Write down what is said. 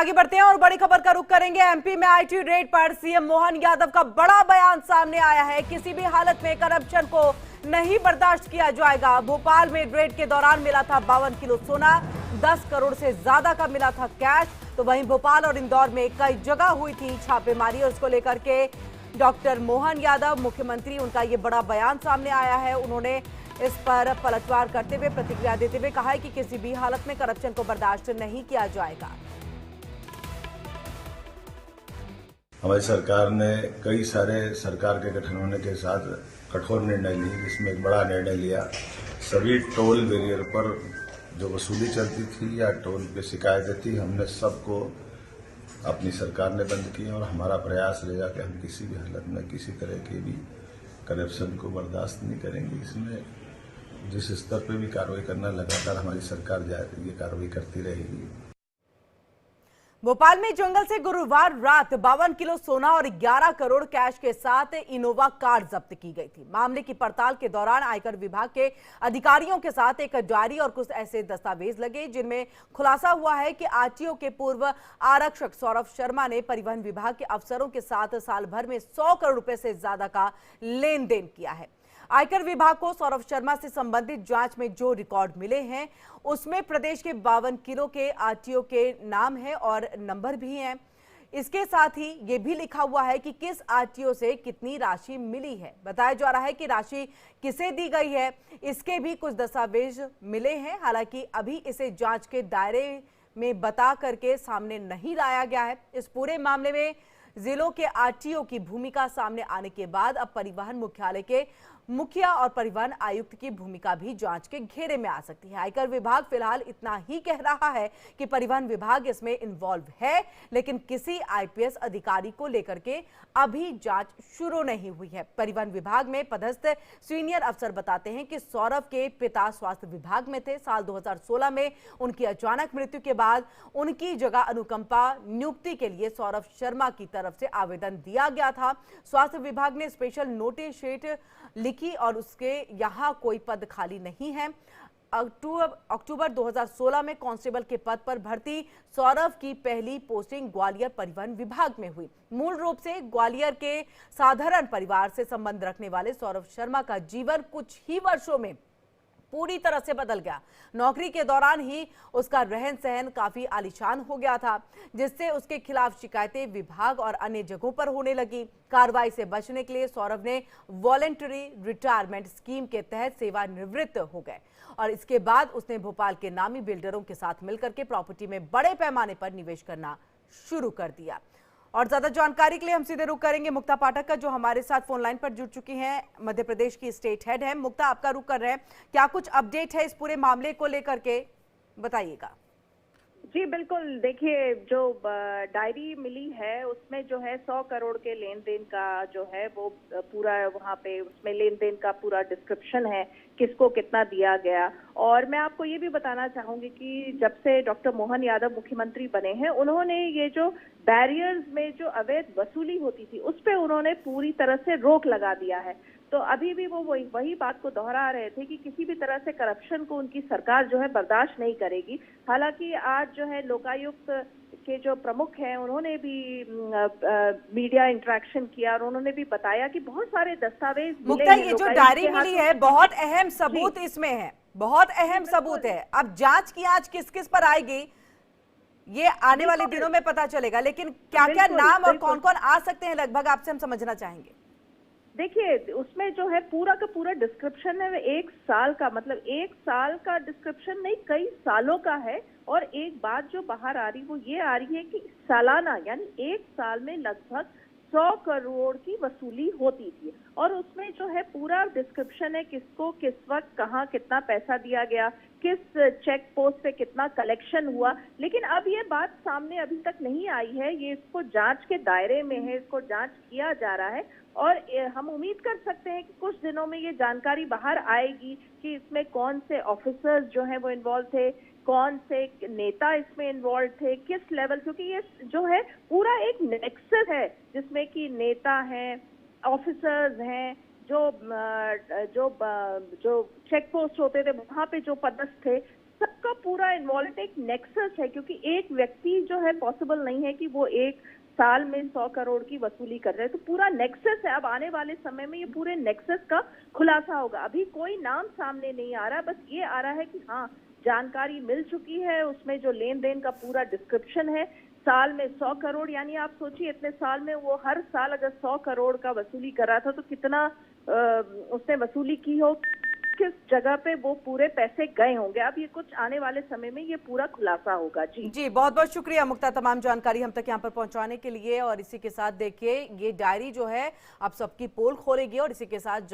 आगे बढ़ते हैं और बड़ी खबर का रुख करेंगे। एमपी में आईटी रेड पर सीएम मोहन यादव का बड़ा बयान सामने आया है। किसी भी हालत में करप्शन को नहीं बर्दाश्त किया जाएगा। भोपाल में रेड के दौरान मिला था 52 किलो सोना, 10 करोड़ से ज्यादा का मिला था कैश। तो वहीं भोपाल और इंदौर में कई जगह हुई थी छापेमारी और उसको लेकर के डॉक्टर मोहन यादव मुख्यमंत्री, उनका ये बड़ा बयान सामने आया है। उन्होंने इस पर पलटवार करते हुए प्रतिक्रिया देते हुए कहा है कि किसी भी हालत में करप्शन को बर्दाश्त नहीं किया जाएगा। हमारी सरकार ने कई सारे सरकार के गठन होने के साथ कठोर निर्णय लिए, जिसमें एक बड़ा निर्णय लिया। सभी टोल बैरियर पर जो वसूली चलती थी या टोल पे शिकायतें थी, हमने सबको अपनी सरकार ने बंद किया और हमारा प्रयास रहेगा कि हम किसी भी हालत में किसी तरह के भी करप्शन को बर्दाश्त नहीं करेंगे। इसमें जिस स्तर पर भी कार्रवाई करना, लगातार हमारी सरकार ये कार्रवाई करती रहेगी। भोपाल में जंगल से गुरुवार रात 52 किलो सोना और 11 करोड़ कैश के साथ इनोवा कार जब्त की गई थी। मामले की पड़ताल के दौरान आयकर विभाग के अधिकारियों के साथ एक डायरी और कुछ ऐसे दस्तावेज लगे जिनमें खुलासा हुआ है कि आरटीओ के पूर्व आरक्षक सौरभ शर्मा ने परिवहन विभाग के अफसरों के साथ साल भर में 100 करोड़ रुपए से ज्यादा का लेन देन किया है। आयकर विभाग को सौरभ शर्मा से संबंधित जांच में जो रिकॉर्ड मिले हैं उसमें प्रदेश के 52 किलो के आरटीओ के नाम है और नंबर भी हैं। इसके साथ ही ये भी लिखा हुआ है कि किस आरटीओ से कितनी राशि मिली है। बताया जा रहा है कि राशि किसे दी गई है, इसके भी कुछ दस्तावेज मिले हैं। हालांकि अभी इसे जांच के दायरे में बता करके सामने नहीं लाया गया है। इस पूरे मामले में जिलों के आरटीओ की भूमिका सामने आने के बाद अब परिवहन मुख्यालय के मुखिया और परिवहन आयुक्त की भूमिका भी जांच के घेरे में आ सकती है। आयकर विभाग फिलहाल इतना ही कह रहा है कि परिवहन विभाग इसमें इन्वॉल्व है, लेकिन किसी आईपीएस अधिकारी को लेकर के अभी जांच शुरू नहीं हुई है। परिवहन विभाग में पदस्थ सीनियर अफसर बताते हैं कि सौरभ के पिता स्वास्थ्य विभाग में थे। साल 2016 में उनकी अचानक मृत्यु के बाद उनकी जगह अनुकंपा नियुक्ति के लिए सौरभ शर्मा की तरफ से आवेदन दिया गया था। स्वास्थ्य विभाग ने स्पेशल नोटिस शीट लिखी और उसके यहां कोई पद खाली नहीं है। अक्टूबर 2016 में कांस्टेबल के पद पर भर्ती सौरभ की पहली पोस्टिंग ग्वालियर परिवहन विभाग में हुई। मूल रूप से ग्वालियर के साधारण परिवार से संबंध रखने वाले सौरभ शर्मा का जीवन कुछ ही वर्षों में पूरी तरह से बदल गया। नौकरी के दौरान ही उसका रहन सहन काफी आलीशान हो गया था, जिससे उसके खिलाफ शिकायतें विभाग और अन्य जगहों पर होने लगी। कार्रवाई से बचने के लिए सौरभ ने वॉलंटरी रिटायरमेंट स्कीम के तहत सेवानिवृत्त हो गए और इसके बाद उसने भोपाल के नामी बिल्डरों के साथ मिलकर के प्रॉपर्टी में बड़े पैमाने पर निवेश करना शुरू कर दिया। और ज्यादा जानकारी के लिए हम सीधे रुख करेंगे मुक्ता पाठक का, जो हमारे साथ फोन लाइन पर जुड़ चुकी हैं। मध्य प्रदेश की स्टेट हेड है। मुक्ता, आपका रुख कर रहे हैं, क्या कुछ अपडेट है इस पूरे मामले को लेकर के, बताइएगा। जी बिल्कुल, देखिए जो डायरी मिली है उसमें जो है 100 करोड़ के लेन देन का जो है वो पूरा वहाँ पे उसमें लेन देन का पूरा डिस्क्रिप्शन है, किसको कितना दिया गया। और मैं आपको ये भी बताना चाहूंगी कि जब से डॉक्टर मोहन यादव मुख्यमंत्री बने हैं, उन्होंने ये जो बैरियर्स में जो अवैध वसूली होती थी उस पर उन्होंने पूरी तरह से रोक लगा दिया है। तो अभी भी वो वही बात को दोहरा रहे थे कि किसी भी तरह से करप्शन को उनकी सरकार जो है बर्दाश्त नहीं करेगी। हालांकि आज जो है लोकायुक्त के जो प्रमुख हैं उन्होंने भी मीडिया इंटरेक्शन किया और उन्होंने भी बताया कि बहुत सारे दस्तावेज मुक्ता, ये जो डायरी मिली है बहुत अहम सबूत इसमें है, बहुत अहम सबूत है। अब जांच की आज किस किस पर आएगी ये आने वाले दिनों में पता चलेगा, लेकिन क्या क्या नाम और कौन कौन आ सकते हैं लगभग आपसे हम समझना चाहेंगे। देखिए उसमें जो है पूरा का पूरा डिस्क्रिप्शन है, 1 साल का, मतलब 1 साल का डिस्क्रिप्शन नहीं, कई सालों का है। और एक बात जो बाहर आ रही वो ये आ रही है कि सालाना यानी 1 साल में लगभग 100 करोड़ की वसूली होती थी और उसमें जो है पूरा डिस्क्रिप्शन है, किसको किस वक्त कहाँ कितना पैसा दिया गया, किस चेक पोस्ट पे कितना कलेक्शन हुआ। लेकिन अब ये बात सामने अभी तक नहीं आई है, ये इसको जांच के दायरे में है, इसको जांच किया जा रहा है और हम उम्मीद कर सकते हैं कि कुछ दिनों में ये जानकारी बाहर आएगी कि इसमें कौन से ऑफिसर्स जो हैं वो इन्वॉल्व थे, कौन से नेता इसमें इन्वॉल्व थे, किस लेवल, क्योंकि ये जो है पूरा एक नेक्सस है जिसमें कि नेता हैं, ऑफिसर्स हैं, जो चेक पोस्ट होते थे वहां पे जो पदस्थ थे, सब सबका पूरा इन्वॉल्व एक नेक्सस है, क्योंकि एक व्यक्ति जो है पॉसिबल नहीं है कि वो एक साल में 100 करोड़ की वसूली कर रहे हैं। तो पूरा नेक्सस है। अब आने वाले समय में ये पूरे नेक्सस का खुलासा होगा। अभी कोई नाम सामने नहीं आ रहा, बस ये आ रहा है कि हाँ, जानकारी मिल चुकी है, उसमें जो लेन देन का पूरा डिस्क्रिप्शन है। साल में 100 करोड़, यानी आप सोचिए इतने साल में वो हर साल अगर 100 करोड़ का वसूली कर रहा था तो कितना उसने वसूली की हो, किस जगह पे वो पूरे पैसे गए होंगे। अब ये कुछ आने वाले समय में ये पूरा खुलासा होगा। जी बहुत बहुत शुक्रिया मुक्ता, तमाम जानकारी हम तक यहाँ पर पहुंचाने के लिए। और इसी के साथ देखिए, ये डायरी जो है अब सबकी पोल खोलेगी और इसी के साथ